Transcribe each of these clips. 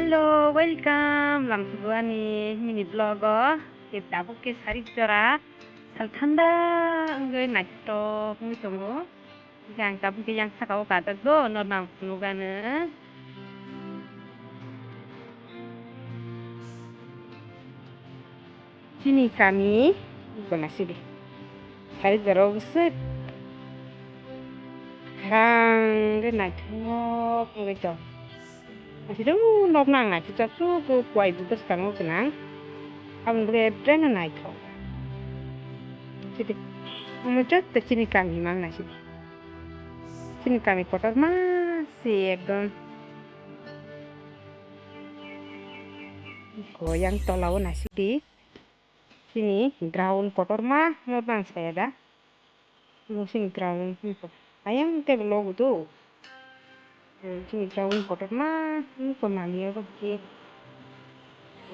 Hello, welcome. lamsuani mini vlog kita buke sari jora sal thanda ngai naito ngai tongo yang tabuke yang sakao kata do no nang nugana sini kami bonasidi sari jora usut hang ngai naito ngai tongo Masih nop nang na kita su ku kuai butas kanu kenang. Am bre brand na ito. Jadi, mujud te sini kami mang na sini. Sini kami kotor masih ekdom. Goyang tolau na sini. Sini ground kotor mah nop nang saya dah. Musim ground ayam te logo tu. Sini ground kotor mah pemania ko ki.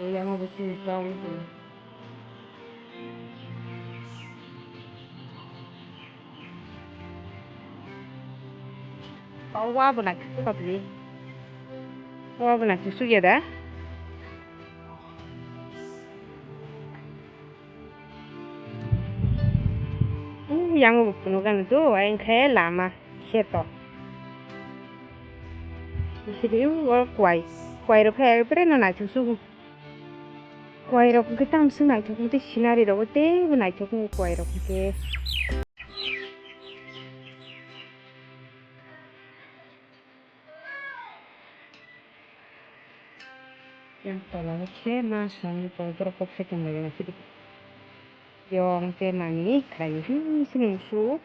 Yang mau sini ground tu. Wa benak pabli. Wa benak susu ya dah. Yang penukan itu yang kayak lama seto. Jadi kuai kuai rokai pernah nak susu. Kuai rokai kita mesti nak susu tu sinari rokai te nak susu kuai rokai te. Yang tolong saya masang kontrol kopi kembali nasi. Yang tema ni kayu susu.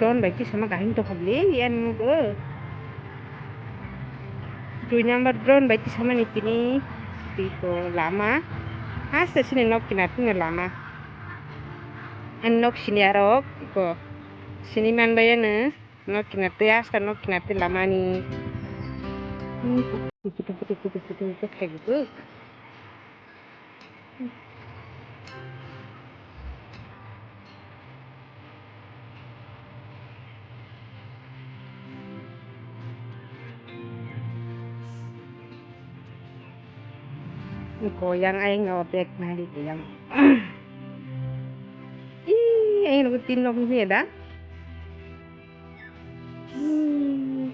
Brown baik sama kain tu kabeli yang tu. Dunia brown baik sama ni kini. Itu lama. Asa sini nok kinatnya lama. Nok sini arok ko. Sini man bayana. Nok kinatnya asa nok kinatnya lama ni. Itu kayak gitu. Goyang ay ngobek na dito yang. Ay nagutin lang niya da.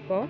Ko.